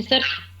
Sir,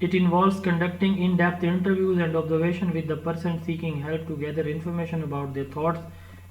it involves conducting in-depth interviews and observation with the person seeking help to gather information about their thoughts,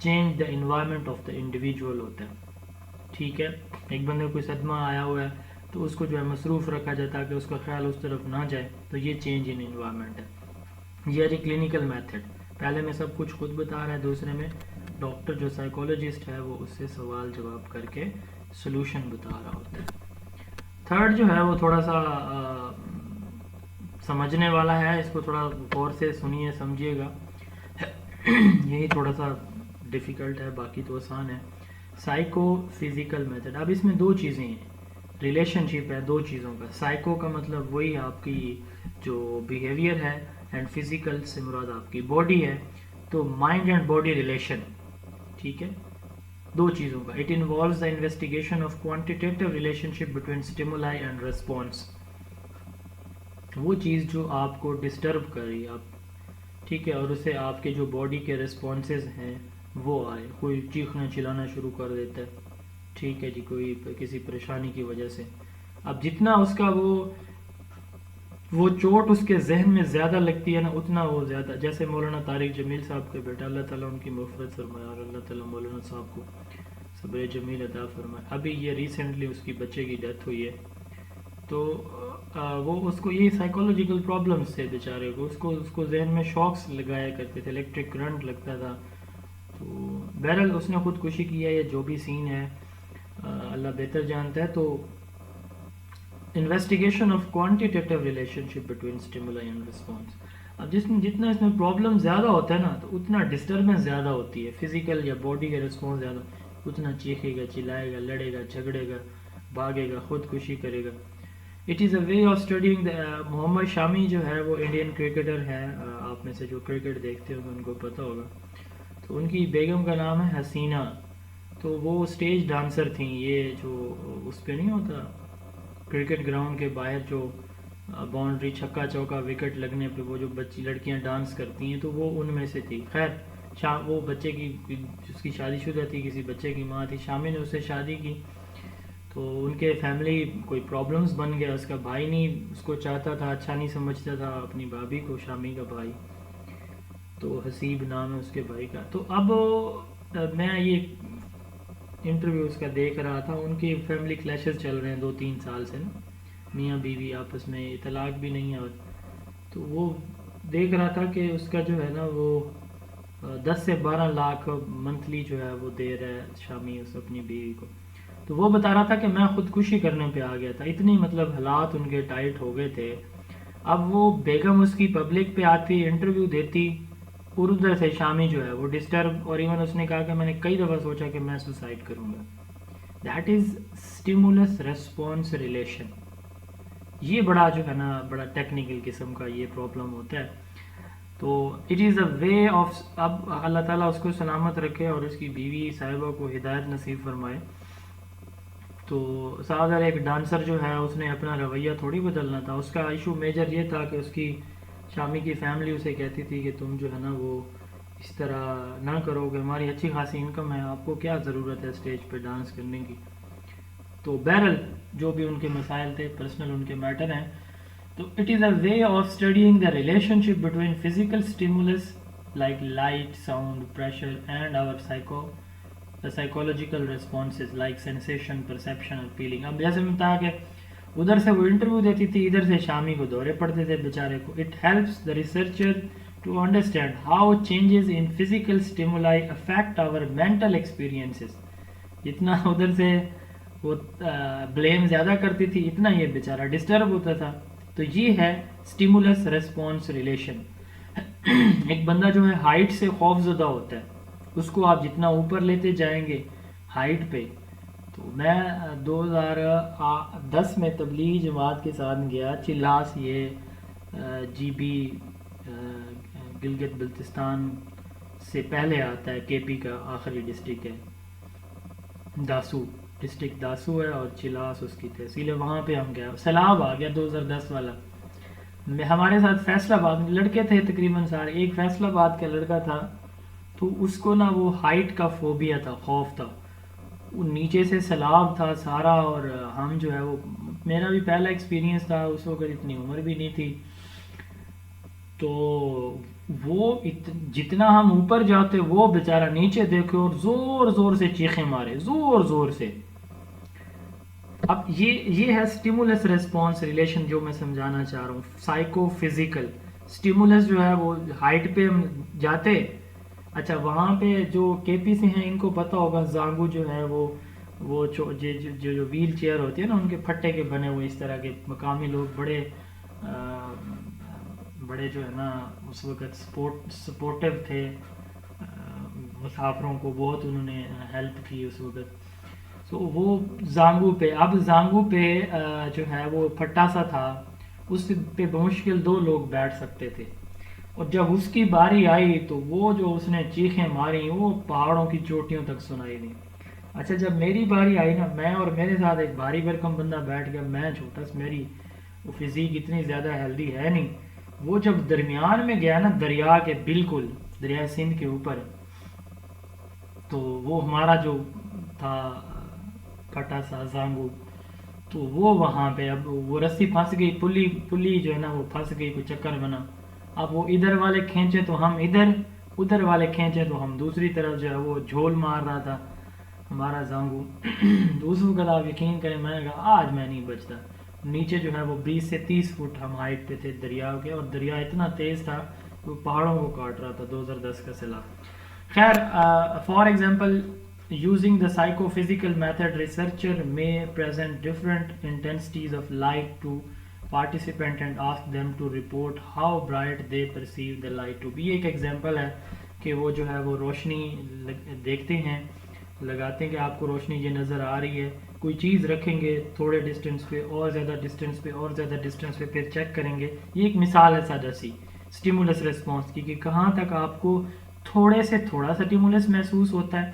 change the environment of the individual ہوتا ہے. ٹھیک ہے, ایک بندے کو کوئی صدمہ آیا ہوا ہے تو اس کو جو ہے مصروف رکھا جائے تاکہ اس کا خیال اس طرف نہ جائے, تو یہ چینج ان انوائرمنٹ ہے. یہ ہے جی کلینکل میتھڈ. پہلے میں سب کچھ خود بتا رہا ہے, دوسرے میں ڈاکٹر جو سائیکولوجسٹ ہے وہ اس سے سوال جواب کر کے سلوشن بتا رہا ہوتا ہے. تھرڈ جو ہے وہ تھوڑا سا سمجھنے والا ہے, اس کو تھوڑا غور سے سنیے سمجھیے گا, یہی تھوڑا سا ڈیفیکلٹ ہے, باقی تو آسان ہے. Psycho physical method. اب اس میں دو چیزیں ہیں, ریلیشن شپ ہے دو چیزوں کا. سائیکو کا مطلب وہی آپ کی جو بیہیویئر ہے, اینڈ فزیکل سے مراد آپ کی باڈی ہے. تو مائنڈ اینڈ باڈی ریلیشن, ٹھیک ہے, دو چیزوں کا. It involves the investigation of quantitative relation ship between stimuli and response. وہ چیز جو آپ کو ڈسٹرب کر رہی ہے آپ, ٹھیک ہے, اور اسے آپ کے جو باڈی کے ریسپانسز ہیں وہ آئے. کوئی چیخنا چلانا شروع کر دیتا ہے, ٹھیک ہے جی, کوئی کسی پریشانی کی وجہ سے. اب جتنا اس کا وہ چوٹ اس کے ذہن میں زیادہ لگتی ہے نا, اتنا وہ زیادہ, جیسے مولانا طارق جمیل صاحب کے بیٹا, اللہ تعالیٰ ان کی مغفرت فرمائے اور اللہ تعالیٰ مولانا صاحب کو صبر جمیل عطا فرمائے. ابھی یہ ریسنٹلی اس کی بچے کی ڈیتھ ہوئی ہے, تو وہ اس کو یہ سائیکولوجیکل پرابلمس تھے بیچارے کو, اس کو ذہن میں شاکس لگایا کرتے تھے, الیکٹرک کرنٹ لگتا تھا. تو بہرحال اس نے خودکشی کی ہے, یہ جو بھی سین ہے اللہ بہتر جانتا ہے. تو investigation of quantitative relation ship between stimuli and response. اب جتنا اس میں پرابلم زیادہ ہوتا ہے نا, تو اتنا ڈسٹربنس زیادہ ہوتی ہے, فزیکل یا باڈی کا رسپانس زیادہ, اتنا چیخے گا, چلائے گا, لڑے گا, جھگڑے گا, بھاگے گا, خودکشی کرے گا. It is a way of studying. Mohammed Shami جو ہے وہ انڈین کرکٹر ہے, آپ میں سے جو کرکٹ دیکھتے ہوں گے ان کو پتہ ہوگا. تو ان کی بیگم کا نام ہے حسینہ. تو وہ اسٹیج ڈانسر تھیں. یہ جو اس پہ نہیں ہوتا کرکٹ گراؤنڈ کے باہر جو باؤنڈری, چھکا چوکا, وکٹ لگنے پہ وہ جو لڑکیاں ڈانس کرتی ہیں, تو وہ ان میں سے تھی. خیر وہ بچے کی, اس کی شادی شدہ تھی, کسی بچے کی ماں تھی. شامی نے اس سے شادی کی, تو ان کے فیملی کوئی پرابلمس بن گیا. اس کا بھائی نہیں اس کو چاہتا تھا, اچھا نہیں سمجھتا تھا اپنی بھابھی کو, شامی کا بھائی, تو حسیب نام ہے اس کے بھائی کا. تو اب میں یہ انٹرویو اس کا دیکھ رہا تھا, ان کی فیملی کلیشز چل رہے ہیں 2-3 سال سے نا, میاں بیوی آپس میں, طلاق بھی نہیں ہے. اور تو وہ دیکھ رہا تھا کہ اس کا جو ہے نا وہ 10 سے 12 لاکھ منتھلی جو ہے وہ دے رہا ہے شامی اس اپنی بیوی کو. تو وہ بتا رہا تھا کہ میں خودکشی کرنے پہ آ گیا تھا, اتنی مطلب حالات ان کے ٹائٹ ہو گئے تھے. اب وہ بیگم اس کی پبلک پہ آتی, انٹرویو دیتی, اور ادھر سے شامی جو ہے وہ ڈسٹرب, اور ایون اس نے کہا کہ میں نے کئی دفعہ سوچا کہ میں سوسائڈ کروں گا. That is stimulus response relation. یہ بڑا جو ہے نا بڑا ٹیکنیکل قسم کا یہ پرابلم ہوتا ہے. تو it is a way of, اب اللہ تعالیٰ اس کو سلامت رکھے اور اس کی بیوی صاحبہ کو ہدایت نصیب فرمائے. تو اگر ایک ڈانسر جو ہے اس نے اپنا رویہ تھوڑی بدلنا تھا. اس کا ایشو میجر یہ تھا کہ اس کی شامی کی فیملی اسے کہتی تھی کہ تم جو ہے نا وہ اس طرح نہ کرو, کہ ہماری اچھی خاصی انکم ہے, آپ کو کیا ضرورت ہے اسٹیج پہ ڈانس کرنے کی. تو بہرحال جو بھی ان کے مسائل تھے, پرسنل ان کے میٹر ہیں. تو it is a way of studying the relationship between physical stimulus like light, sound, pressure and our psychological responses like sensation, perception اور feeling. اب جیسے میں بتایا کہ ادھر سے وہ انٹرویو دیتی تھی, ادھر سے شامی کو دورے پڑتے تھے بیچارے کو. It helps the researcher to understand how changes in physical stimuli affect our mental experiences. جتنا ادھر سے وہ بلیم زیادہ کرتی تھی, اتنا یہ بیچارہ ڈسٹرب ہوتا تھا. تو یہ ہے stimulus response relation. ایک بندہ جو ہے ہائٹ سے خوف زدہ ہوتا ہے, اس کو آپ جتنا اوپر لیتے جائیں گے ہائٹ پہ. تو میں 2010 میں تبلیغی جماعت کے ساتھ گیا چلاس, یہ جی بی گلگت بلتستان سے پہلے آتا ہے, کے پی کا آخری ڈسٹرکٹ ہے, داسو ڈسٹرکٹ داسو ہے, اور چلاس اس کی تحصیل ہے. وہاں پہ ہم گیا, سیلاب آ گیا 2010 والا. ہمارے ساتھ فیصل آباد لڑکے تھے تقریباً سارے. ایک فیصل آباد کا لڑکا تھا, تو اس کو نا وہ ہائٹ کا فوبیا تھا, خوف تھا. وہ نیچے سے سیلاب تھا سارا, اور ہم جو ہے وہ, میرا بھی پہلا ایکسپیرینس تھا, اس وقت اتنی عمر بھی نہیں تھی. تو وہ جتنا ہم اوپر جاتے وہ بیچارہ نیچے دیکھے اور زور زور سے چیخیں مارے، زور زور سے. اب یہ ہے اسٹیمولس ریسپانس ریلیشن جو میں سمجھانا چاہ رہا ہوں. سائیکو فزیکل اسٹیمولس جو ہے وہ ہائٹ پہ ہم جاتے. اچھا وہاں پہ جو کے پی سے ہیں ان کو پتہ ہوگا، زانگو جو ہے وہ جو ویل چیئر ہوتی ہے نا، ان کے پھٹے کے بنے ہوئے اس طرح کے مقامی لوگ بڑے جو ہے نا اس وقت سپورٹیو تھے مسافروں کو، بہت انہوں نے ہیلپ کی اس وقت. تو وہ زانگو پہ، اب زانگو پہ جو ہے وہ پھٹا سا تھا، اس پہ بمشکل 2 لوگ بیٹھ سکتے تھے. اور جب اس کی باری آئی تو وہ جو اس نے چیخیں ماری وہ پہاڑوں کی چوٹیوں تک سنائی دی. اچھا جب میری باری آئی نا، میں اور میرے ساتھ ایک بھاری بھرکم بندہ بیٹھ گیا، میں چھوٹا سا، میری وہ فزیک اتنی زیادہ ہیلدی ہے نہیں. وہ جب درمیان میں گیا نا دریا کے، بالکل دریا سندھ کے اوپر، تو وہ ہمارا جو تھا پھٹا سا زانگو، تو وہ وہاں پہ اب وہ رسی پھنس گئی، پلی جو ہے نا وہ پھنس گئی، کوئی چکر بنا. اب وہ ادھر والے کھینچے تو ہم ادھر والے کھینچے تو ہم دوسری طرف جو ہے وہ جھول مار رہا تھا ہمارا زانگو. تو اس وقت آپ یقین کریں میں نے کہا آج میں نہیں بچتا. نیچے جو ہے وہ 20 سے 30 فٹ ہم ہائٹ پہ تھے دریا کے، اور دریا اتنا تیز تھا کہ وہ پہاڑوں کو کاٹ رہا تھا. 2010 کا سیلاب. خیر for example using the psychophysical method, researcher may present different intensities of light to participant and ask them to report how bright they perceive the light to be. ایک ایگزامپل ہے کہ وہ جو ہے وہ روشنی دیکھتے ہیں، لگاتے ہیں کہ آپ کو روشنی یہ نظر آ رہی ہے، کوئی چیز رکھیں گے تھوڑے ڈسٹینس پہ، اور زیادہ ڈسٹینس پہ، اور زیادہ ڈسٹینس پہ، پھر چیک کریں گے. یہ ایک مثال ہے سادہ سی اسٹیمولس ریسپانس کی، کہ کہاں تک آپ کو تھوڑے سے تھوڑا سا اسٹیمولس محسوس ہوتا ہے.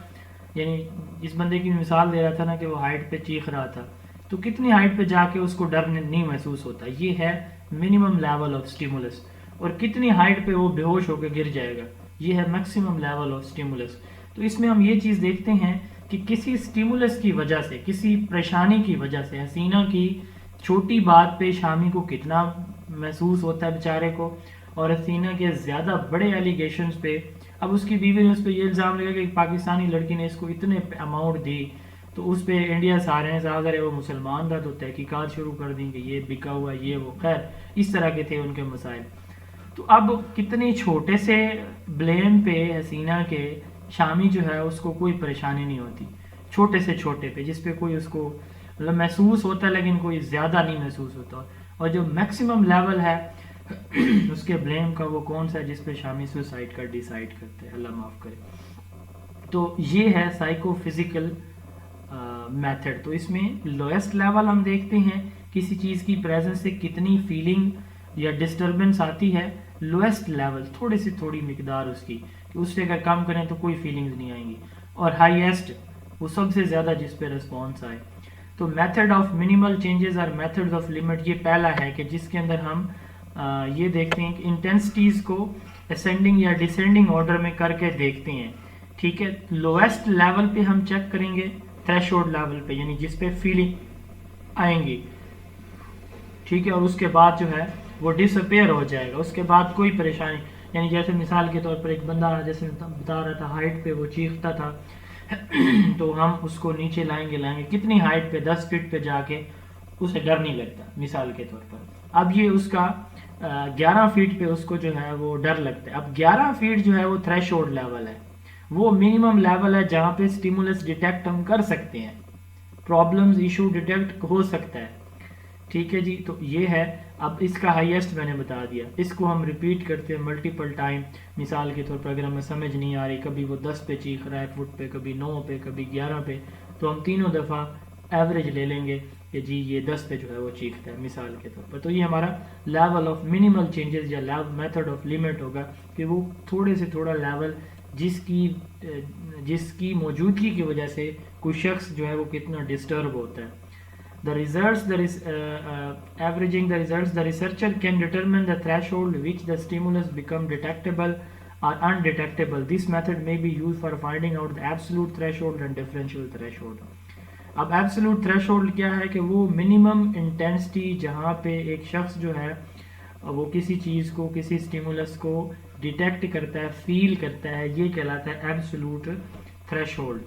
یعنی اس بندے کی مثال دے رہا تھا نا کہ وہ ہائٹ پہ چیخ رہا تھا، تو کتنی ہائٹ پہ جا کے اس کو ڈر نہیں محسوس ہوتا، یہ ہے منیمم لیول آف اسٹیمولس. اور کتنی ہائٹ پہ وہ بے ہوش ہو کے گر جائے گا، یہ ہے میکسیمم لیول آف اسٹیمولس. تو اس میں ہم یہ چیز دیکھتے ہیں کہ کسی اسٹیمولس کی وجہ سے، کسی پریشانی کی وجہ سے، حسینہ کی چھوٹی بات پہ شامی کو کتنا محسوس ہوتا ہے بیچارے کو، اور حسینہ کے زیادہ بڑے ایلیگیشنز پہ. اب اس کی بیوی نے اس پہ یہ الزام لگا کہ پاکستانی لڑکی نے اس کو اتنے اماؤنٹ دی، تو اس پہ انڈیا سے آ رہے ہیں اگر وہ مسلمان تھا تو تحقیقات شروع کر دیں کہ یہ بکا ہوا یہ وہ. خیر اس طرح کے تھے ان کے مسائل. تو اب کتنے چھوٹے سے بلیم پہ حسینہ کے شامی جو ہے اس کو کوئی پریشانی نہیں ہوتی، چھوٹے سے چھوٹے پہ جس پہ کوئی اس کو مطلب محسوس ہوتا ہے لیکن کوئی زیادہ نہیں محسوس ہوتا. اور جو میکسیمم لیول ہے اس کے بلیم کا وہ کون سا ہے جس پہ شامی سوسائڈ کا ڈیسائیڈ کرتے ہیں، اللہ معاف کرے. تو یہ ہے سائیکو فزیکل میتھڈ. تو اس میں لوئسٹ لیول ہم دیکھتے ہیں کسی چیز کی پریزنس سے کتنی فیلنگ یا ڈسٹربنس آتی ہے. لوئسٹ لیول تھوڑی سی تھوڑی مقدار اس کی، کہ اس سے اگر کم کریں تو کوئی فیلنگز نہیں آئیں گی. اور ہائیسٹ وہ سب سے زیادہ جس پہ رسپانس آئے. تو میتھڈ آف منیمل چینجز اور میتھڈ آف لیمٹ یہ پہلا ہے کہ جس کے اندر ہم یہ دیکھتے ہیں کہ انٹینسٹیز کو اسینڈنگ یا ڈیسینڈنگ آرڈر میں کر کے دیکھتے ہیں. ٹھیک ہے، لویسٹ لیول پہ ہم چیک کریں گے تھریش ہولڈ لیول پہ، یعنی جس پہ فیلنگ آئیں گی. ٹھیک ہے، اور اس کے بعد جو ہے وہ ڈس اپیئر ہو جائے گا، اس کے بعد کوئی پریشانی. یعنی جیسے مثال کے طور پر ایک بندہ جیسے بتا رہا تھا ہائٹ پہ وہ چیختا تھا تو ہم اس کو نیچے لائیں گے کتنی ہائٹ پہ، 10 فٹ پہ جا کے اسے ڈر نہیں لگتا مثال کے طور پر. اب یہ اس کا 11 فٹ پہ اس کو جو ہے وہ ڈر لگتا ہے. اب 11 فٹ جو ہے وہ تھریش ہولڈ لیول ہے، وہ منیمم لیول ہے جہاں پہ اسٹیمولس ڈیٹیکٹ ہم کر سکتے ہیں، پرابلمز ایشو ڈیٹیکٹ ہو سکتا ہے. ٹھیک ہے جی، تو یہ ہے. اب اس کا ہائیسٹ میں نے بتا دیا، اس کو ہم ریپیٹ کرتے ہیں ملٹیپل ٹائم. مثال کے طور پر اگر ہمیں سمجھ نہیں آ رہی، کبھی وہ 10 پہ چیخ رہا ہے فٹ پہ، کبھی 9 پہ، کبھی 11 پہ، تو ہم تینوں دفعہ ایوریج لے لیں گے کہ جی یہ 10 پہ جو ہے وہ چیختا ہے مثال کے طور پر. تو یہ ہمارا لیول آف منیمل چینجز یا میتھڈ آف لیمٹ ہوگا کہ وہ تھوڑے سے تھوڑا لیول جس کی موجودگی کی وجہ سے کوئی شخص جو ہے وہ کتنا ڈسٹرب ہوتا ہے. The averaging the results, the researcher can determine the threshold which the stimulus become detectable or undetectable. This method may be used for finding out the absolute threshold and differential threshold. اب absolute threshold کیا ہے کہ وہ minimum intensity جہاں پہ ایک شخص جو ہے وہ کسی چیز کو، کسی stimulus کو ڈیٹیکٹ کرتا ہے، فیل کرتا ہے، یہ کہلاتا ہے ایبسولوٹ تھریش ہولڈ.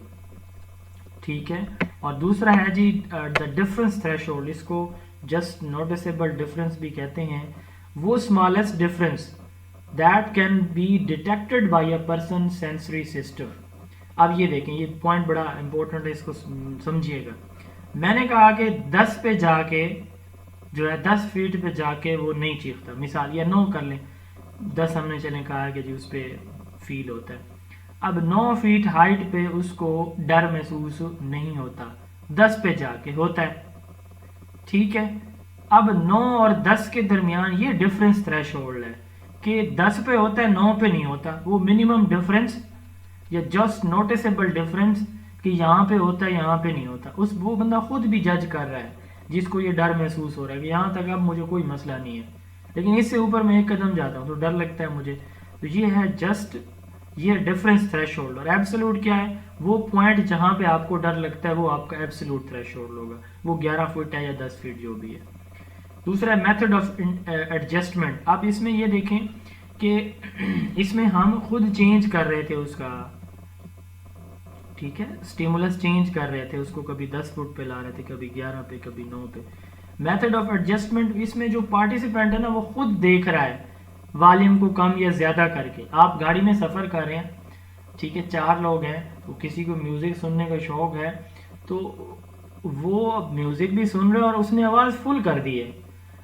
ٹھیک ہے. اور دوسرا ہے جی دا ڈفرنس تھریش ہولڈ، اس کو جسٹ نوٹسیبل ڈفرنس بھی کہتے ہیں. وہ smallest difference that can be detected by a person sensory system. اب یہ دیکھیں، یہ پوائنٹ بڑا امپورٹنٹ ہے، اس کو سمجھیے گا. میں نے کہا کہ 10 پہ جا کے جو ہے 10 فیٹ پہ جا کے وہ نہیں چیختا، مثال یا 9 کر لیں، 10 ہم نے چلیں کہا کہ جی اس پہ فیل ہوتا ہے. اب 9 فیٹ ہائٹ پہ اس کو ڈر محسوس نہیں ہوتا، 10 پہ جا کے ہوتا ہے. ٹھیک ہے. اب 9 اور 10 کے درمیان یہ ڈفرنس تھریش ہولڈ ہے کہ 10 پہ ہوتا ہے، 9 پہ نہیں ہوتا. وہ منیمم ڈفرنس یا جسٹ نوٹسیبل ڈفرنس کہ یہاں پہ ہوتا ہے یہاں پہ نہیں ہوتا، وہ بندہ خود بھی جج کر رہا ہے جس کو یہ ڈر محسوس ہو رہا ہے کہ یہاں تک اب مجھے کوئی مسئلہ نہیں ہے، لیکن اس سے اوپر میں ایک قدم جاتا ہوں تو ڈر لگتا ہے مجھے. تو یہ ہے جسٹ یہ ڈفرنس تھریش ہولڈ. اور ایبسولوٹ کیا ہے؟ وہ پوائنٹ جہاں پہ آپ کو ڈر لگتا ہے وہ آپ کا ایبسولوٹ تھریش ہولڈ ہوگا، وہ 11 فٹ ہے یا 10 فٹ جو بھی ہے. دوسرا میتھڈ آف ایڈجسٹمنٹ. آپ اس میں یہ دیکھیں کہ اس میں ہم خود چینج کر رہے تھے اس کا، ٹھیک ہے، اسٹیمولس چینج کر رہے تھے اس کو، کبھی 10 فٹ پہ لا رہے تھے، کبھی 11 پہ، کبھی 9 پہ. میتھڈ آف ایڈجسٹمنٹ، اس میں جو پارٹیسپینٹ ہے نا وہ خود دیکھ رہا ہے والیوم کو کم یا زیادہ کر کے. آپ گاڑی میں سفر کر رہے ہیں، ٹھیک ہے، 4 لوگ ہیں، تو کسی کو میوزک سننے کا شوق ہے تو وہ میوزک بھی سن رہے اور اس نے آواز فل کر دی ہے.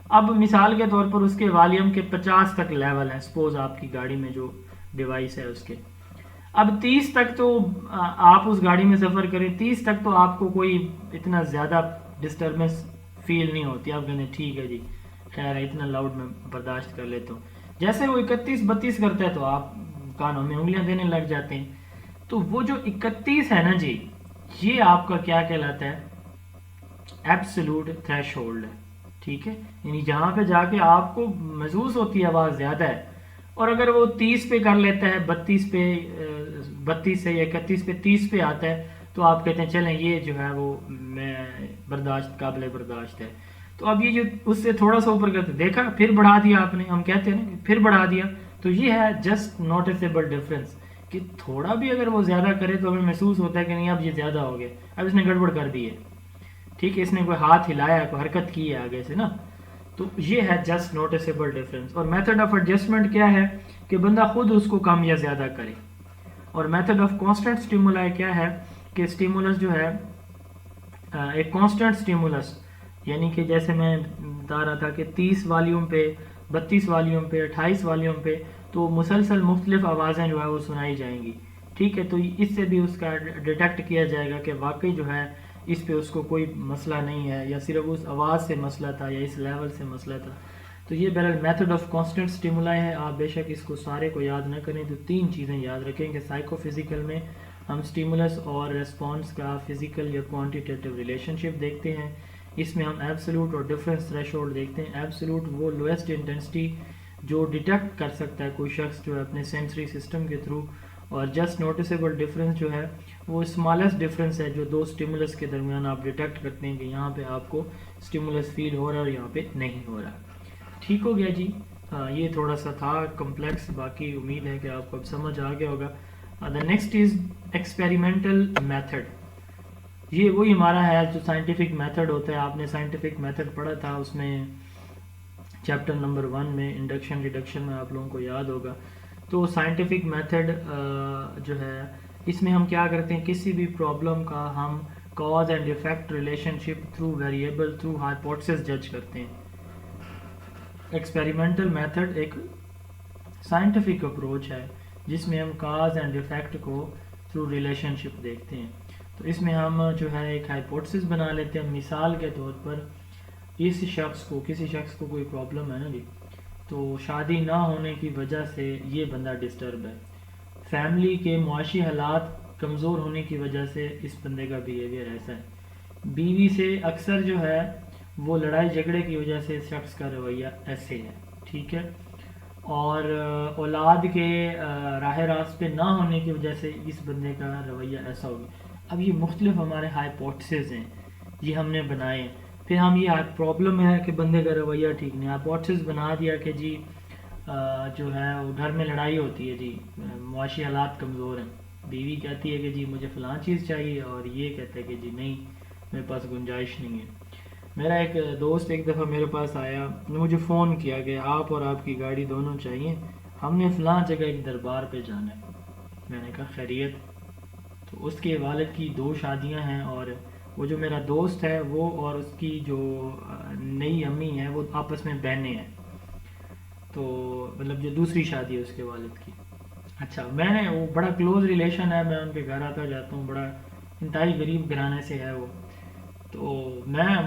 اب مثال کے طور پر اس کے والیوم کے 50 تک لیول ہے، سپوز آپ کی گاڑی میں جو ڈیوائس ہے اس کے. اب 30 تک تو آپ اس گاڑی میں سفر کریں، 30 تک تو آپ کو کوئی اتنا زیادہ ڈسٹربنس فیل نہیں ہوتی. آپ کہتے ہیں ٹھیک ہے جی، خیر ہے، اتنا لاؤڈ میں برداشت کر لیتا ہوں. جیسے وہ 31-32 کرتا ہے تو آپ کانوں میں انگلیاں دینے لگ جاتے ہیں. تو وہ جو 31 ہے نا جی، یہ آپ کا کیا کہلاتا ہے؟ ایبسولوٹ تھریش ہولڈ ہے. ٹھیک ہے، یعنی جہاں پہ جا کے آپ کو محسوس ہوتی ہے آواز زیادہ ہے. اور اگر وہ 30 پہ کر لیتا ہے، 32 پہ، 32 سے یا 31 پہ 30 پہ آتا ہے تو آپ کہتے ہیں چلیں یہ جو ہے وہ میں برداشت، قابل برداشت ہے. تو اب یہ جو اس سے تھوڑا سا اوپر کرتے دیکھا، پھر بڑھا دیا آپ نے، ہم کہتے ہیں نا پھر بڑھا دیا. تو یہ ہے جسٹ نوٹسیبل ڈفرنس کہ تھوڑا بھی اگر وہ زیادہ کرے تو ہمیں محسوس ہوتا ہے کہ نہیں اب یہ زیادہ ہو گیا، اب اس نے گڑبڑ کر دی ہے. ٹھیک ہے، اس نے کوئی ہاتھ ہلایا، کوئی حرکت کی ہے آگے سے نا. تو یہ ہے جسٹ نوٹسیبل ڈفرنس. اور میتھڈ آف ایڈجسٹمنٹ کیا ہے کہ بندہ خود اس کو کم یا زیادہ کرے. اور میتھڈ آف کانسٹنٹ اسٹیمولائی کیا ہے کہ اسٹیمولس جو ہے ایک کانسٹنٹ اسٹیمولس، یعنی کہ جیسے میں بتا رہا تھا کہ 30 والیوم پہ، 32 والیوم پہ، 28 والیوم پہ تو مسلسل مختلف آوازیں جو ہے وہ سنائی جائیں گی. ٹھیک ہے، تو اس سے بھی اس کا ڈیٹیکٹ کیا جائے گا کہ واقعی جو ہے اس پہ اس کو کوئی مسئلہ نہیں ہے، یا صرف اس آواز سے مسئلہ تھا یا اس لیول سے مسئلہ تھا. تو یہ بہرحال میتھڈ آف کانسٹنٹ اسٹیمولائی ہے. آپ بے شک اس کو سارے کو یاد نہ کریں، تو 3 چیزیں یاد رکھیں کہ سائیکو فزیکل میں ہم اسٹیمولس اور ریسپانس کا فزیکل یا کوانٹیٹیو ریلیشن شپ دیکھتے ہیں. اس میں ہم ایبسولوٹ اور ڈفرنس تھریش ہولڈ دیکھتے ہیں. ایبسولوٹ وہ لویسٹ انٹینسٹی جو ڈیٹیکٹ کر سکتا ہے کوئی شخص جو ہے اپنے سینسری سسٹم کے تھرو، اور جسٹ نوٹسیبل ڈفرنس جو ہے وہ اسمالسٹ ڈفرنس ہے جو 2 اسٹیمولس کے درمیان آپ ڈیٹیکٹ کرتے ہیں کہ یہاں پہ آپ کو اسٹیمولس فیل ہو رہا ہے اور یہاں پہ نہیں ہو رہا. ٹھیک ہو گیا جی. یہ تھوڑا سا تھا کمپلیکس، باقی امید ہے کہ آپ کو اب سمجھ آ گیا ہوگا. The next is experimental method. یہ وہی ہمارا ہے جو سائنٹیفک میتھڈ ہوتا ہے. آپ نے سائنٹیفک میتھڈ پڑھا تھا اس میں چیپٹر نمبر 1 میں انڈکشن ڈیڈکشن میں، آپ لوگوں کو یاد ہوگا. تو سائنٹیفک میتھڈ جو ہے اس میں ہم کیا کرتے ہیں، کسی بھی پرابلم کا ہم cause and effect relationship through variable, through hypothesis جج کرتے ہیں. ایکسپیریمنٹل میتھڈ ایک سائنٹیفک اپروچ ہے جس میں ہم کاز اینڈ ایفیکٹ کو تھرو ریلیشن شپ دیکھتے ہیں. تو اس میں ہم جو ہے ایک ہائپوتھیسس بنا لیتے ہیں. مثال کے طور پر کسی شخص کو کوئی پرابلم ہے نا جی، تو شادی نہ ہونے کی وجہ سے یہ بندہ ڈسٹرب ہے، فیملی کے معاشی حالات کمزور ہونے کی وجہ سے اس بندے کا بیہیویئر ایسا ہے، بیوی سے اکثر جو ہے وہ لڑائی جھگڑے کی وجہ سے اس شخص کا رویہ ایسے ہے. ٹھیک ہے، اور اولاد کے راہ راست پہ نہ ہونے کی وجہ سے اس بندے کا رویہ ایسا ہوگا. اب یہ مختلف ہمارے ہائپوتھیسز ہیں، یہ ہم نے بنائے. پھر ہم یہ پرابلم ہے کہ بندے کا رویہ ٹھیک نہیں، ہائپوتھیسز بنا دیا کہ جی جو ہے وہ گھر میں لڑائی ہوتی ہے جی، معاشی حالات کمزور ہیں، بیوی کہتی ہے کہ جی مجھے فلاں چیز چاہیے اور یہ کہتا ہے کہ جی نہیں میرے پاس گنجائش نہیں ہے. میرا ایک دوست ایک دفعہ میرے پاس آیا، نے مجھے فون کیا کہ آپ اور آپ کی گاڑی دونوں چاہیے، ہم نے فلاں جگہ ایک دربار پہ جانا ہے. میں نے کہا خیریت؟ تو اس کے والد کی 2 شادیاں ہیں، اور وہ جو میرا دوست ہے وہ اور اس کی جو نئی امی ہیں وہ آپس میں بہنیں ہیں، تو مطلب جو دوسری شادی ہے اس کے والد کی. اچھا، میں نے وہ بڑا کلوز ریلیشن ہے، میں ان کے گھر آتا جاتا ہوں، بڑا انتہائی غریب گھرانے سے ہے وہ. تو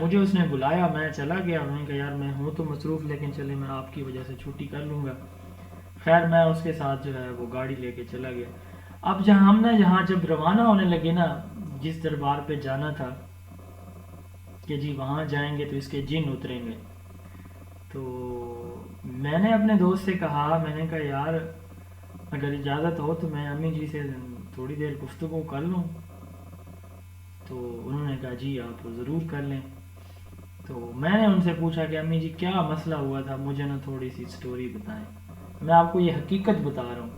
مجھے اس نے بلایا، میں چلا گیا. میں نے کہا یار میں ہوں تو مصروف، لیکن چلے میں آپ کی وجہ سے چھٹی کر لوں گا. خیر میں اس کے ساتھ جو ہے وہ گاڑی لے کے چلا گیا. اب جہاں جب روانہ ہونے لگے نا، جس دربار پہ جانا تھا کہ جی وہاں جائیں گے تو اس کے جن اتریں گے، تو میں نے اپنے دوست سے کہا، میں نے کہا یار اگر اجازت ہو تو میں امی جی سے تھوڑی دیر گفتگو کر لوں. تو انہوں نے کہا جی آپ ضرور کر لیں. تو میں نے ان سے پوچھا کہ امی جی کیا مسئلہ ہوا تھا، مجھے نا تھوڑی سی سٹوری بتائیں، میں آپ کو یہ حقیقت بتا رہا ہوں.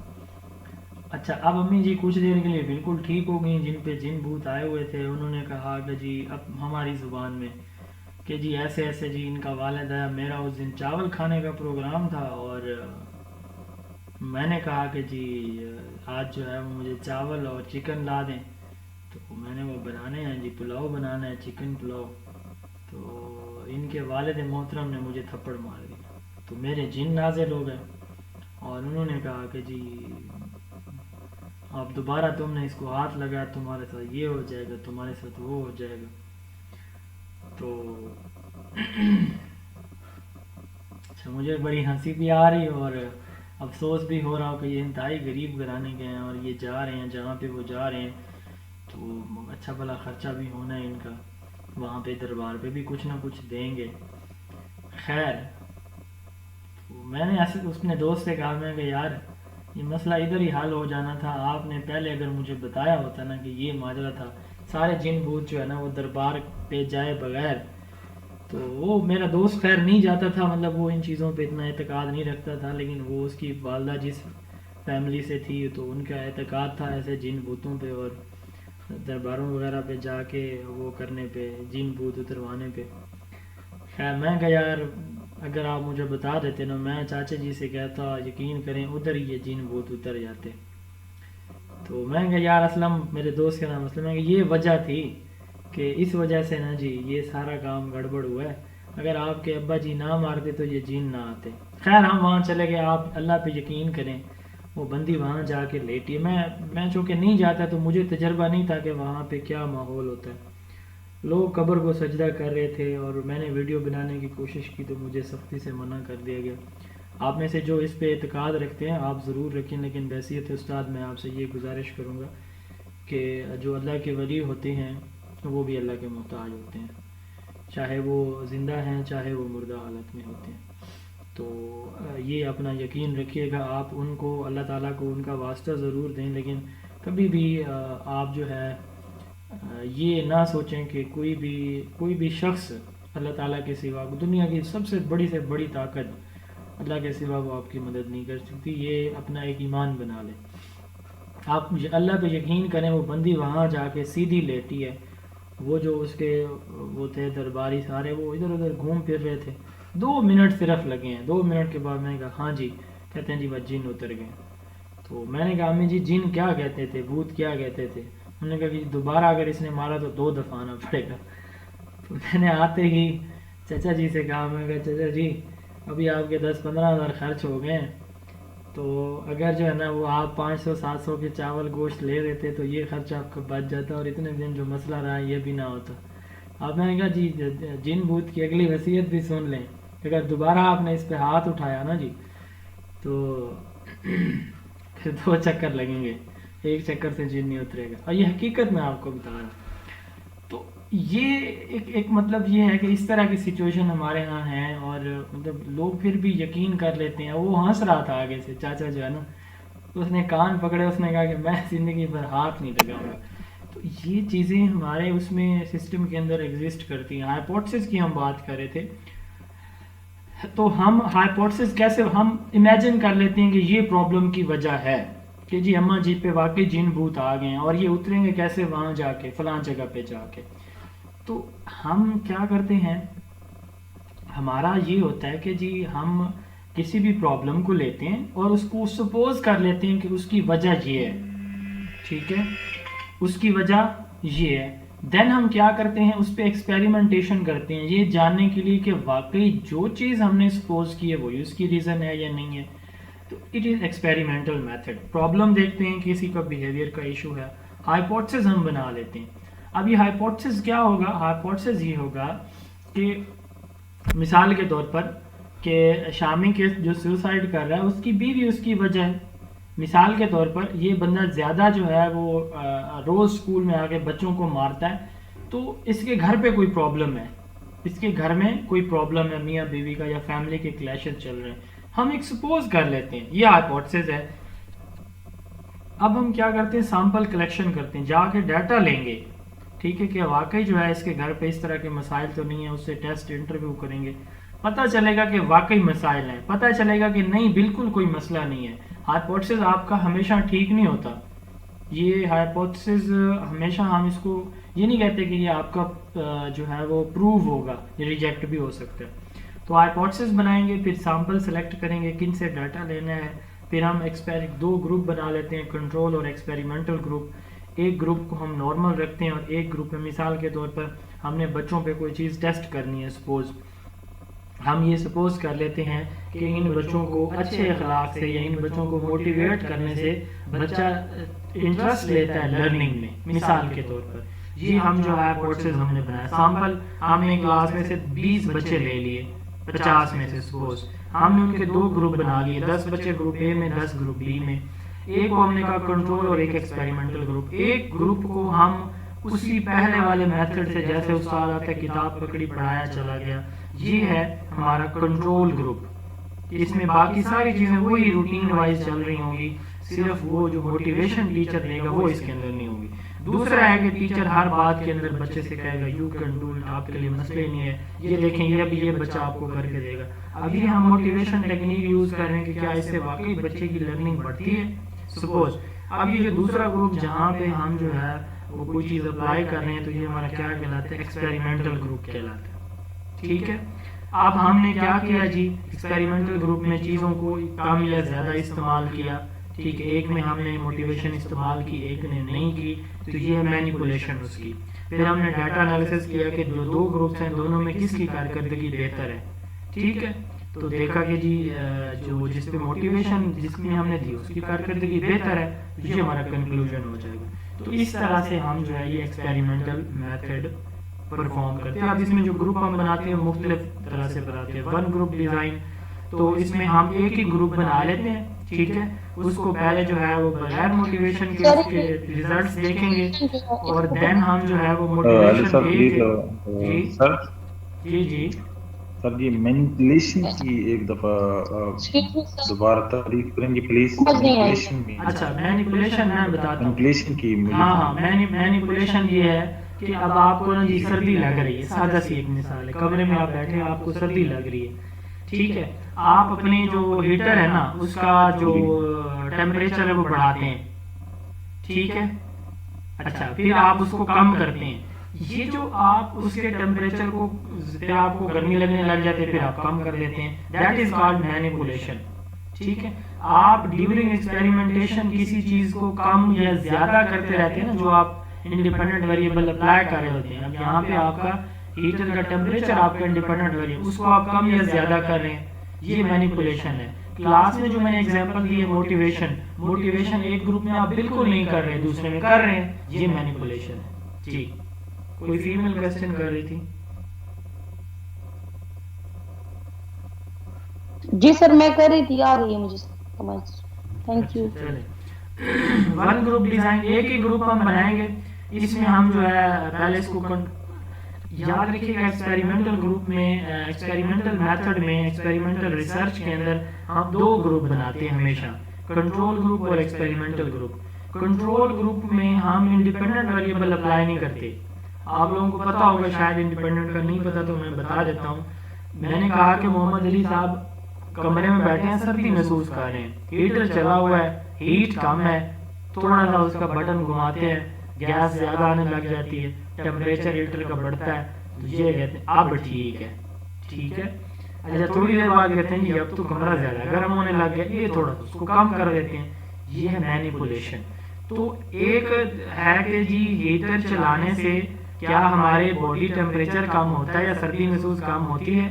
اچھا، اب امی جی کچھ دیر کے لیے بالکل ٹھیک ہو گئیں، جن پہ جن بھوت آئے ہوئے تھے. انہوں نے کہا کہ جی اب ہماری زبان میں کہ جی ایسے ایسے جی ان کا والد ہے، میرا اس دن چاول کھانے کا پروگرام تھا اور میں نے کہا کہ جی آج جو ہے وہ مجھے چاول اور چکن لا دیں، تو میں نے وہ بنانے ہیں جی، پلاؤ بنانا ہے، چکن پلاؤ. تو ان کے والد محترم نے مجھے تھپڑ مار دیا. تو میرے جن نازل ہو گئے اور انہوں نے کہا کہ جی اب دوبارہ تم نے اس کو ہاتھ لگایا تمہارے ساتھ یہ ہو جائے گا، تمہارے ساتھ وہ ہو جائے گا. تو اچھا مجھے بڑی ہنسی بھی آ رہی اور افسوس بھی ہو رہا ہو کہ یہ انتہائی غریب گھرانے کے ہیں اور یہ جا رہے ہیں جہاں پہ وہ جا رہے ہیں تو اچھا بھلا خرچہ بھی ہونا ہے ان کا، وہاں پہ دربار پہ بھی کچھ نہ کچھ دیں گے. خیر میں نے اپنے دوست سے کہا، میں کہ یار یہ مسئلہ ادھر ہی حل ہو جانا تھا، آپ نے پہلے اگر مجھے بتایا ہوتا نا کہ یہ ماجرا تھا، سارے جن بوت جو ہے نا وہ دربار پہ جائے بغیر، تو وہ میرا دوست خیر نہیں جاتا تھا، مطلب وہ ان چیزوں پہ اتنا اعتقاد نہیں رکھتا تھا، لیکن وہ اس کی والدہ جس فیملی سے تھی تو ان کا اعتقاد تھا ایسے جن بوتوں پہ اور درباروں وغیرہ پہ جا کے وہ کرنے پہ، جن بوت اتروانے پہ. خیر میں کہا یار اگر آپ مجھے بتا دیتے نا، میں چاچا جی سے کہتا یقین کریں ادھر ہی یہ جن بوت اتر جاتے. تو میں کہا یار اسلم، میرے دوست کا نام اسلم ہے، کہ یہ وجہ تھی کہ اس وجہ سے نا جی یہ سارا کام گڑبڑ ہوا ہے، اگر آپ کے ابا جی نہ مارتے تو یہ جن نہ آتے. خیر ہم وہاں چلے گئے. آپ اللہ پہ یقین کریں وہ بندی وہاں جا کے لیٹی. میں چونکہ نہیں جاتا تو مجھے تجربہ نہیں تھا کہ وہاں پہ کیا ماحول ہوتا ہے. لوگ قبر کو سجدہ کر رہے تھے اور میں نے ویڈیو بنانے کی کوشش کی تو مجھے سختی سے منع کر دیا گیا. آپ میں سے جو اس پہ اعتقاد رکھتے ہیں آپ ضرور رکھیں، لیکن بحیثیت استاد میں آپ سے یہ گزارش کروں گا کہ جو اللہ کے ولی ہوتے ہیں وہ بھی اللہ کے محتاج ہوتے ہیں، چاہے وہ زندہ ہیں چاہے وہ مردہ حالت میں ہوتے ہیں. تو یہ اپنا یقین رکھیے گا، آپ ان کو اللہ تعالیٰ کو ان کا واسطہ ضرور دیں، لیکن کبھی بھی آپ جو ہے یہ نہ سوچیں کہ کوئی بھی شخص اللہ تعالیٰ کے سوا، دنیا کی سب سے بڑی طاقت اللہ کے سوا وہ آپ کی مدد نہیں کر سکتی. یہ اپنا ایک ایمان بنا لیں. آپ اللہ پہ یقین کریں، وہ بندی وہاں جا کے سیدھی لیٹی ہے، وہ جو اس کے وہ تھے درباری سارے وہ ادھر ادھر گھوم پھر رہے تھے. 2 منٹ صرف لگے ہیں. 2 منٹ کے بعد میں نے کہا ہاں جی، کہتے ہیں جی بس جن اتر گئے. تو میں نے کہا امی جی جن کیا کہتے تھے، بھوت کیا کہتے تھے؟ انہوں نے کہا کہ دوبارہ اگر اس نے مارا تو 2 دفعہ آنا پڑے گا. تو میں نے آتے ہی چچا جی سے کہا، میں کہا چچا جی ابھی آپ کے 10-15 ہزار خرچ ہو گئے ہیں، تو اگر جو ہے نا وہ آپ 500-700 کے چاول گوشت لے لیتے تو یہ خرچ آپ کا بچ جاتا اور اتنے دن جو مسئلہ رہا یہ بھی نہ ہوتا. اب میں نے کہا جی جن بھوت کی اگلی وصیت بھی سن لیں، اگر دوبارہ آپ نے اس پہ ہاتھ اٹھایا نا جی تو پھر 2 چکر لگیں گے، 1 چکر سے جن نہیں اترے گا. اور یہ حقیقت میں آپ کو بتا رہا ہوں. تو یہ ایک مطلب یہ ہے کہ اس طرح کی سچویشن ہمارے ہاں ہیں اور مطلب لوگ پھر بھی یقین کر لیتے ہیں. وہ ہنس رہا تھا آگے سے چاچا جو ہے نا، اس نے کان پکڑے، اس نے کہا کہ میں زندگی بھر ہاتھ نہیں لگاؤں گا. تو یہ چیزیں ہمارے اس میں سسٹم کے اندر ایگزسٹ کرتی ہیں. ہائپوتھسس کی ہم بات کر رہے تھے. تو ہم ہائپوتھسس کیسے ہم امیجن کر لیتے ہیں کہ یہ پرابلم کی وجہ ہے کہ جی اماں جی پہ واقعی جن بھوت آ گئے ہیں اور یہ اتریں گے کیسے وہاں جا کے فلاں جگہ پہ جا کے. تو ہم کیا کرتے ہیں, ہمارا یہ ہوتا ہے کہ جی ہم کسی بھی پرابلم کو لیتے ہیں اور اس کو سپوز کر لیتے ہیں کہ اس کی وجہ یہ ہے, ٹھیک ہے, اس کی وجہ یہ ہے. دین ہم کیا کرتے ہیں, اس پہ ایکسپیریمنٹیشن کرتے ہیں یہ جاننے کے لیے کہ واقعی جو چیز ہم نے سپوز کی ہے وہ اس کی ریزن ہے یا نہیں ہے. تو it is experimental method. Problem دیکھتے ہیں, کسی کا بیہیویئر کا ایشو ہے, ہائپوتھسس ہم بنا لیتے ہیں. اب یہ ہائپوتھسس کیا ہوگا, ہائپوتھسس یہ ہوگا کہ مثال کے طور پر کہ شامی کے جو سوسائڈ کر رہا ہے اس کی بیوی اس کی وجہ ہے. مثال کے طور پر یہ بندہ زیادہ جو ہے وہ روز اسکول میں آ کے بچوں کو مارتا ہے, تو اس کے گھر پہ کوئی پرابلم ہے, اس کے گھر میں کوئی پرابلم ہے میاں بیوی کا یا فیملی کے کلیشز چل رہے ہیں. ہم ایک سپوز کر لیتے ہیں, یہ ہائپوتھسس ہے. اب ہم کیا کرتے ہیں, سیمپل کلیکشن کرتے ہیں, جا کے ڈیٹا لیں گے, ٹھیک ہے, کہ واقعی جو ہے اس کے گھر پہ اس طرح کے مسائل تو نہیں ہیں. اس سے ٹیسٹ انٹرویو کریں گے, پتہ چلے گا کہ واقعی مسائل ہیں, پتہ چلے گا کہ نہیں بالکل کوئی مسئلہ نہیں ہے. ہائپوتھسس آپ کا ہمیشہ ٹھیک نہیں ہوتا. یہ ہائپوتھسس ہمیشہ ہم اس کو یہ نہیں کہتے کہ یہ آپ کا جو ہے وہ پروو ہوگا, یہ ریجیکٹ بھی ہو سکتا ہے. تو ہائپوتھسس بنائیں گے, پھر سیمپل سلیکٹ کریں گے کن سے ڈیٹا لینا ہے, پھر ہم دو گروپ بنا لیتے ہیں, کنٹرول اور ایکسپیریمنٹل گروپ. ایک گروپ کو ہم نارمل رکھتے ہیں اور ایک گروپ میں مثال کے طور پر ہم نے بچوں پہ کوئی چیز ٹیسٹ کرنی ہے. سپوز ہم یہ سپوز کر لیتے ہیں کہ ان بچوں کو اچھے اخلاق سے یا ان بچوں کو موٹیویٹ کرنے سے بچہ انٹرسٹ لیتا ہے لرننگ میں. مثال کے طور پر یہ ہم جو ہائپوتھسس ہم نے بنایا, سیمپل ہم نے کلاس میں سے 20 بچے لے لیے 50 میں سے, سپوز ہم نے ان کے 2 گروپ بنا لیے, 10 بچے گروپ اے میں 10 گروپ بی میں. ایک کو ہم نے کہا کنٹرول اور ایک ایکسپیریمنٹل گروپ. ایک گروپ کو ہم اسی پہلے والے میتھڈ سے جیسے استاد آتا ہے کتاب پکڑی پڑھایا چلا گیا, یہ ہے ہمارا کنٹرول گروپ. اس میں باقی ساری چیزیں وہی روٹین وائز چل رہی ہوں گی, صرف وہ جو موٹیویشن ٹیچر دے گا وہ اس کے اندر نہیں ہوگی. دوسرا ہے کہ ٹیچر ہر بات کے اندر بچے سے کہے گا یو کین ڈو اٹ, آپ کے لیے مسئلے نہیں ہے, یہ دیکھیں یہ ابھی یہ بچہ آپ کو کر کے دے گا. ابھی ہم موٹیویشن ٹیکنیک یوز کر رہے ہیں کہ کیا اس سے واقعی بچے کی لرننگ بڑھتی ہے. سپوز اب یہ جو دوسرا گروپ جہاں پہ ہم جو ہے وہ کوئی چیز اپلائی کر رہے ہیں, تو یہ ہمارا کیا کہلاتا ہے, ایکسپیریمنٹل گروپ کہلاتا ہے. ٹھیک ہے, اب ہم نے کیا کیا جی, ایکسپیریمنٹل گروپ میں چیزوں کو کم یا زیادہ استعمال کیا. ٹھیک ہے, ایک میں ہم نے موٹیویشن استعمال کی, ایک نے نہیں کی, تو یہ ہے مینیپولیشن اس کی. پھر ہم نے ڈیٹا انالیسس کیا کہ جو 2 گروپس ہیں دونوں میں کس کی کارکردگی بہتر ہے. ٹھیک ہے, تو دیکھا کہ جی جو جس پہ موٹیویشن جس میں ہم نے دی اس کی کارکردگی بہتر ہے, تو یہ ہمارا کنکلوژن ہو جائے گا. تو اس طرح سے ہم جو ہے یہ ایکسپیریمنٹل میتھڈ پرفارم کرتے ہیں. اب اس میں جو گروپ ہم بناتے ہیں مختلف طرح سے بناتے ہیں. 1 گروپ ڈیزائن, تو اس میں ہم ایک ہی گروپ بنا لیتے ہیں. ٹھیک ہے, اس کو پہلے جو ہے وہ بغیر موٹیویشن کے اس کے ریزلٹس دیکھیں گے, اور دین ہم جو ہے وہ موٹیویشن دیکھ کے جی جی سر جی مینیپولیشن کی ایک دفعہ دوبارہ تعریف کریں گے پلیز. اچھا مینیپولیشن میں بتاتا ہوں. مینیپولیشن کی ہاں مینیپولیشن یہ ہے کہ اب آپ کو نا جی سردی لگ رہی ہے, سادہ سی ایک مثال ہے, کمرے میں آپ بیٹھے ہیں آپ کو سردی لگ رہی ہے. ٹھیک ہے, آپ اپنی جو ہیٹر ہے نا اس کا جو ٹیمپریچر ہے وہ بڑھاتے ہیں. ٹھیک ہے, اچھا پھر آپ اس کو کم کرتے ہیں. یہ جو آپ اس کے ٹیمپریچر کو پھر آپ کو گرمی لگنے لگ جاتے ہیں, پھر آپ کم کر دیتے ہیں. That is called manipulation. ٹھیک ہے, آپ ڈیورنگ ایکسپیریمنٹیشن کسی چیز کو کم یا زیادہ کرتے رہتے ہیں نا, جو آپ انڈیپینڈنٹ ویریبل اپلائی کر رہے ہوتے ہیں. اب یہاں پہ آپ کا ہیٹر کا ٹیمپریچر آپ کا انڈیپینڈنٹ ویریبل, اس کو آپ کم یا زیادہ کر رہے ہیں, یہ مینیپولیشن ہے. کلاس میں جو میں نے ایگزامپل دی ہے موٹیویشن ایک گروپ میں آپ بالکل نہیں کر رہے, دوسرے میں کر رہے ہیں, یہ مینیپولیشن ہے. جی کوئی فیمیل کوسچن کر رہی تھی؟ جی سر میں کر رہی تھی, آ رہی ہے مجھے سمجھ. Thank you. 1 گروپ ڈیزائن, ایک ہی گروپ ہم بنائیں گے. اس میں ہم جو ہے پہلے اس کو یاد رکھیے گا, ایکسپیریمنٹل گروپ میں ایکسپیریمنٹل میتھڈ میں ایکسپیریمنٹل ریسرچ کے اندر ہم 2 گروپ بناتے ہیں ہمیشہ, کنٹرول گروپ اور ایکسپیریمنٹل گروپ. کنٹرول گروپ میں ہم انڈیپینڈنٹ ویریبل اپلائی نہیں کرتے. آپ لوگوں کو پتا ہوگا شاید, انڈیپینڈنٹ کا نہیں پتا تو میں بتا دیتا ہوں. میں نے کہا کہ محمد علی صاحب کمرے میں بیٹھے ہیں, سردی محسوس کر رہے ہیں, ہیٹر چلا ہوا ہے, ہیٹ کم ہے, تھوڑا سا اس کا بٹن گھماتے ہیں, گیس زیادہ آنے لگ جاتی ہے, ٹیمپریچر ہیٹر کا بڑھتا ہے, تو یہ کہتے ہیں اب ٹھیک ہے, ٹھیک ہے. اچھا تھوڑی دیر بعد کہتے ہیں جی اب تو کمرہ زیادہ گرم ہونے لگ گیا, یہ تھوڑا اس کو کم کر دیتے ہیں. یہ ہے مینیپولیشن. تو ایک ہے کہ جی ہیٹر چلانے سے کیا ہمارے باڈی ٹیمپریچر کم ہوتا ہے یا سردی محسوس کم ہوتی ہے,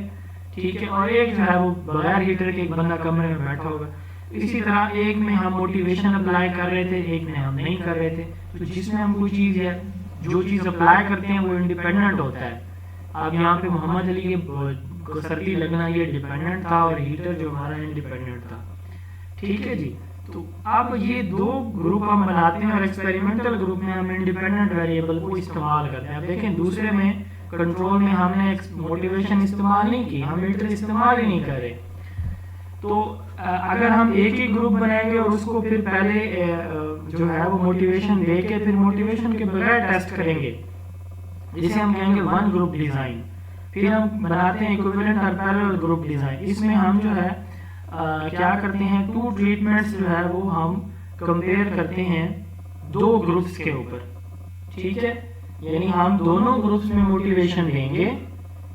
ٹھیک ہے. اور ایک جو ہے وہ بغیر ہیٹر کے ایک بندہ کمرے میں بیٹھا ہوگا. اسی طرح ایک میں ہم موٹیویشن اپلائی کر رہے تھے, ایک میں ہم نہیں کر رہے تھے. تو جس میں ہم کوئی چیز ہے جو چیز اپلائی کرتے ہیں وہ انڈیپینڈنٹ ہوتا ہے. اب یہاں پہ محمد علی کے کو سردی لگنا یہ ڈیپینڈنٹ تھا اور ہیٹر جو ہمارا انڈیپینڈنٹ تھا, ٹھیک ہے جی. تو اب یہ دو گروپ ہم بناتے ہیں اور ایکسپیریمنٹل گروپ میں ہم انڈیپینڈنٹ ویریبل کو استعمال کرتے ہیں. اب دیکھیں دوسرے میں کنٹرول میں ہم نے موٹیویشن استعمال نہیں کی, ہم ہیٹر استعمال ہی نہیں کر رہے. تو اگر ہم ایک ہی گروپ بنائیں گے اور اس کو پھر پہلے جو ہے وہ موٹیویشن دے کے پھر موٹیویشن کے بغیر ٹیسٹ کریں گے, جسے ہم کہیں گے ون گروپ ڈیزائن. پھر ہم بناتے ہیں ایکویولنٹ اور پیرلل گروپ ڈیزائن. اس میں ہم جو ہے کیا کرتے ہیں, ٹو ٹریٹمنٹس جو ہے وہ ہم کمپیئر کرتے ہیں دو گروپس کے اوپر, ٹھیک ہے. یعنی ہم دونوں گروپس میں موٹیویشن دیں گے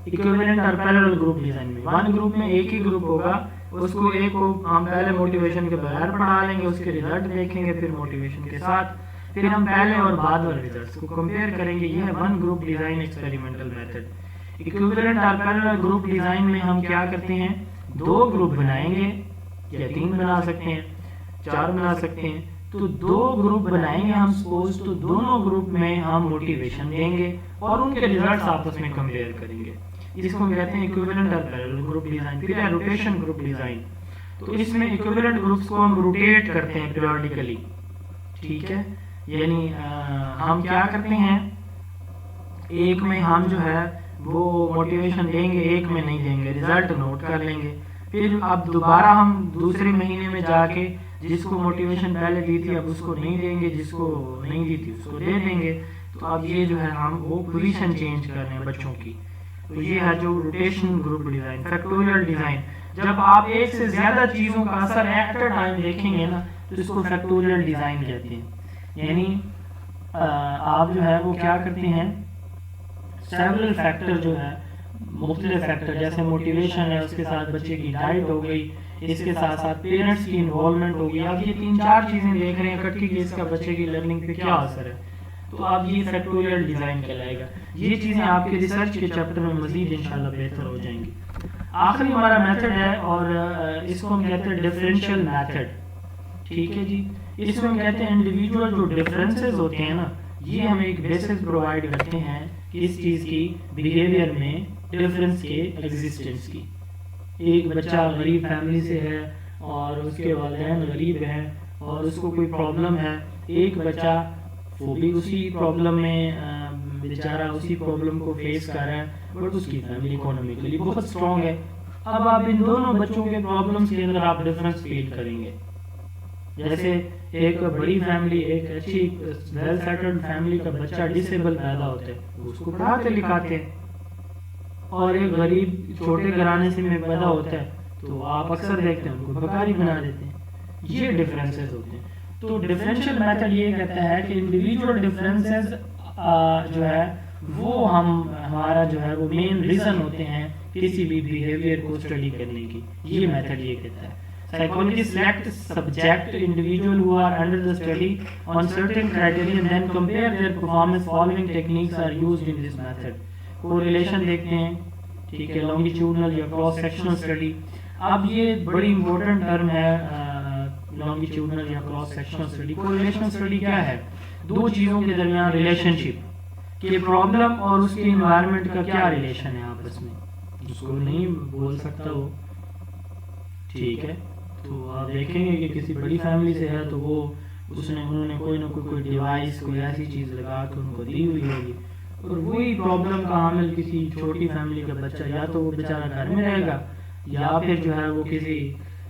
ایکویولنٹ اور پیرلل گروپ ڈیزائن میں. ون گروپ میں ایک ہی گروپ ہوگا, اس کو ایک کو ہم پہلے موٹیویشن کے بغیر پڑھا لیں گے, اس کے ریزلٹ دیکھیں گے, پھر موٹیویشن کے ساتھ, پھر ہم پہلے اور بعد والے ریزلٹس کو کمپیئر کریں گے. یہ ہے one group design experimental method. Equivalent اور پیرلل گروپ ڈیزائن میں ہم کیا کرتے ہیں, دو گروپ بنائیں گے, یا تین بنا سکتے ہیں, چار بنا سکتے ہیں. تو دو گروپ بنائیں گے ہم سپوز, تو دونوں گروپ میں ہم موٹیویشن دیں گے اور ان کے ریزلٹس آپس میں کمپیئر کریں گے. اس کو ہم کہتے ہیں ایکویولنٹ اور پیرلل گروپ ڈیزائن. پھر ہے روٹیشن گروپ ڈیزائن. تو اس میں ایکویولنٹ گروپس کو ہم روٹیٹ کرتے ہیں پیریوڈیکلی, ٹھیک ہے. یعنی ہم کیا کرتے ہیں, ایک میں ہم جو ہے وہ موٹیویشن دیں گے, ایک میں نہیں دیں گے, ریزلٹ نوٹ کر لیں گے. پھر اب دوبارہ ہم دوسرے مہینے میں جا کے جس کو موٹیویشن پہلے دی تھی اب اس کو نہیں دیں گے, جس کو نہیں دی تھی اس کو دے دیں گے. تو اب یہ جو ہے ہم وہ پوزیشن چینج کر رہے ہیں بچوں کی. تو یہ ہے جو rotation group design. Factorial design, جب آپ ایک سے زیادہ چیزوں کا اثر ایٹ اے ٹائم دیکھیں گے نا تو اس کو فیکٹوریل ڈیزائن کہتے ہیں. یعنی آپ جو ہے وہ کیا کرتے ہیں, سیورل فیکٹر جو ہے مختلف فیکٹر جیسے موٹیویشن ہے, اس کے ساتھ بچے کی ڈائٹ ہو گئی, اس کے ساتھ ساتھ پیرنٹس کی انوالومنٹ ہو گئی. اب یہ تین چار چیزیں دیکھ رہے ہیں اکٹھی کہ اس کا بچے کی لرننگ پہ کیا اثر ہے, تو اب یہ فیکٹوریل ڈیزائن کہلائے گا. یہ چیزیں آپ کے ریسرچ کے چیپٹر میں مزید انشاءاللہ بہتر ہو جائیں گی. آخری ہمارا میتھڈ ہے اور اس کو ہم کہتے ہیں ڈفرینشیل میتھڈ, ٹھیک ہے جی. اس میں ہم کہتے ہیں انڈیویجول جو ڈفرینسز ہوتے ہیں نا, یہ ہم ایک بیسس پرووائڈ کرتے ہیں اس چیز کی بیہیویئر میں ڈفرینس کے ایگزسٹنس کی. ایک بچہ غریب فیملی سے ہے اور اس کے والدین غریب ہیں اور اس کو کوئی پرابلم ہے, ایک بچہ وہ بھی اسی پرابلم میں بیچارہ اسی پرابلم کو فیس کر رہا ہے بٹ اس کی فیملی اکانومیکلی بہت اسٹرانگ ہے. اب آپ ان دونوں بچوں کے پرابلمس کے اندر آپ ڈفرینس فیل کریں گے. جیسے ایک بڑی فیملی, ایک اچھی ویل سیٹلڈ فیملی کا بچہ ڈسیبل پیدا ہوتا ہے, اس کو پڑھاتے لکھاتے ہیں, اور ایک غریب چھوٹے گھرانے سے میں پیدا ہوتا ہے تو آپ اکثر دیکھتے ہیں ان کو بکاری بنا دیتے ہیں. یہ ڈفرینسز ہوتے ہیں. تو ڈفرینشیل میتھڈ یہ کہتا ہے کہ انڈیویجول ڈفرینسز جو ہے وہ ہمارا جو ہے وہ مین ریزن ہوتے ہیں کسی بھی بیہیویئر کو اسٹڈی کرنے کی. یہ میتھڈ یہ کہتا ہے psychologists select subject individual who are under the study on certain criteria and then compare their performance. Following techniques are used in this method. correlation دیکھتے ہیں, ٹھیک ہے, longitudinal یا cross sectional study. اب یہ بڑی امپورٹنٹ ٹرم ہے longitudinal یا cross sectional study. correlation study کیا ہے, دو چیزوں کے درمیان ریلیشن شپ کہ پرابلم اور اس کے انوائرمنٹ کا کیا ریلیشن ہے آپس میں, جس کو نہیں بول سکتا وہ, ٹھیک ہے. تو آپ دیکھیں گے کہ کسی بڑی فیملی سے ہے تو وہ انہوں نے کوئی نہ کوئی ڈیوائس کوئی ایسی چیز لگا کے ان کو دی ہوئی ہوگی, اور وہی پرابلم کا حامل کسی چھوٹی فیملی کا بچہ یا تو وہ بیچارہ گھر میں رہے گا یا پھر جو ہے وہ کسی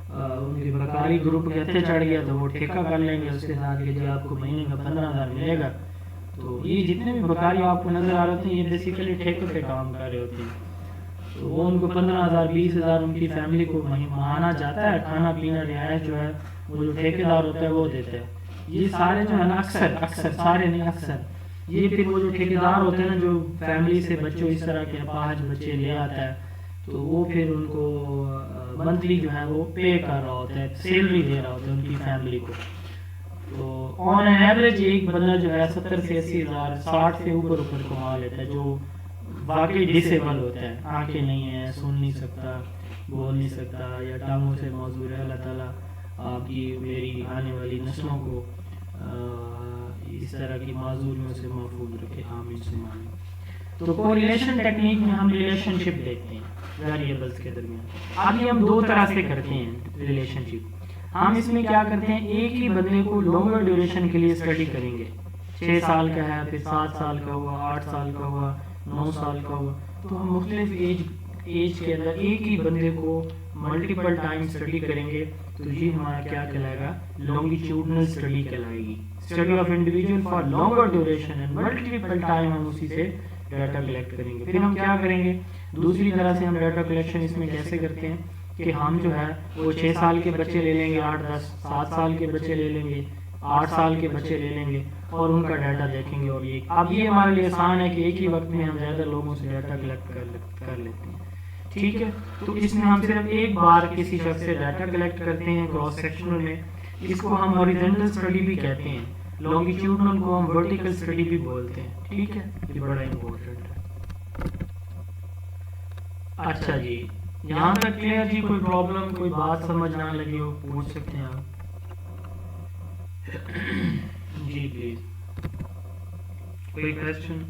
ان کے بکاری گروپ کے ہتھے چڑھ گیا تو وہ ٹھیکہ کر لیں گے اس کے ساتھ کہ جی آپ کو مہینے کا 15,000 ملے گا. تو یہ جتنے بھی بکاری آپ کو نظر آ رہے ہیں یہ بیسیکلی ٹھیکے پہ کام کر رہے ہوتے ہیں. تو وہ ان کو 15,000 20,000 ان کی فیملی کو ماہانہ جاتا ہے، کھانا پینا رہائش جو ہے وہ جو ٹھیکیدار ہوتا ہے وہ دیتا ہے. یہ سارے جو ہے نا اکثر سارے نہیں اکثر یہ پھر وہ جو ٹھیکیدار ہوتے ہیں نا جو فیملی سے بچوں اس طرح کے اپاہج بچے لے آتا ہے تو وہ پھر ان کو منتھلی جو ہے وہ پے کر رہا ہوتا ہے، سیلری دے رہا ہوتا ہے ان کی فیملی کو. تو آن این ایوریج ایک بندہ جو ہے 70 سے 80,000 60 سے اوپر کما لیتا ہے جو واقعی ڈسیبل ہوتا ہے، آنکھیں نہیں ہیں، سن نہیں سکتا، بول نہیں سکتا یا ٹانگوں سے معذور ہے. اللہ تعالیٰ آپ کی میری آنے والی نسلوں کو اس طرح کی معذوریوں سے محفوظ رکھے، آمین ثم آمین. تو کوریلیشن ٹیکنیک میں ہم ریلیشن شپ دیکھتے ہیں ویریبلس کے درمیان. اب یہ ہم دو طرح سے کرتے ہیں ریلیشن شپ. ہم اس میں کیا کرتے ہیں، ایک ہی بندے کو لانگر ڈیوریشن کے لیے اسٹڈی کریں گے. 6 سال کا ہے، پھر 7 سال کا ہوا، 8 سال کا ہوا، 9 سال کا ہوا. تو ہم مختلف ایج کے اندر ایک ہی بندے کو ملٹیپل ٹائم اسٹڈی کریں گے تو یہ ہمارا کیا کہلائے گا، لانگیٹیوڈنل اسٹڈی کہلائے گی. Study of individual for longer duration and multiple time ہم اسی سے ڈیٹا کلیکٹ کریں گے. پھر ہم کیا کریں گے، دوسری طرح سے ہم ڈیٹا کلیکشن اس میں کیسے کرتے ہیں کہ ہم جو ہے وہ 6 سال کے بچے لے لیں گے، 8 10 7 سال کے بچے لے لیں گے، 8 سال کے بچے لے لیں گے اور ان کا ڈیٹا دیکھیں گے. اور یہ اب یہ ہمارے لیے آسان ہے کہ ایک ہی وقت میں ہم زیادہ لوگوں سے ڈیٹا کلیکٹ کر لیتے ہیں. ٹھیک ہے، تو اس میں ہم صرف ایک بار کسی شخص سے ڈیٹا کلیکٹ کرتے ہیں کراس سیکشنل میں. اس کو ہم ہاریزونٹل اسٹڈی بھی کہتے ہیں، لانگیٹیوڈنل کو ہم ورٹیکل اسٹڈی بھی بولتے ہیں. ٹھیک ہے، یہ بڑا امپورٹنٹ ہے. اچھا جی، یہاں تک کلیئر جی؟ کوئی پرابلم، کوئی بات سمجھ نہ لگی ہو پوچھ سکتے ہیں آپ. جی پلیز، کوئی کوشچن؟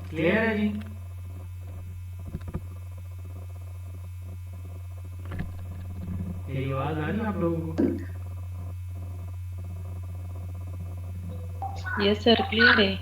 کلیئر ہے جی؟ میری آواز آ رہی ہے آپ لوگوں کو؟ Yes sir, clear ہے.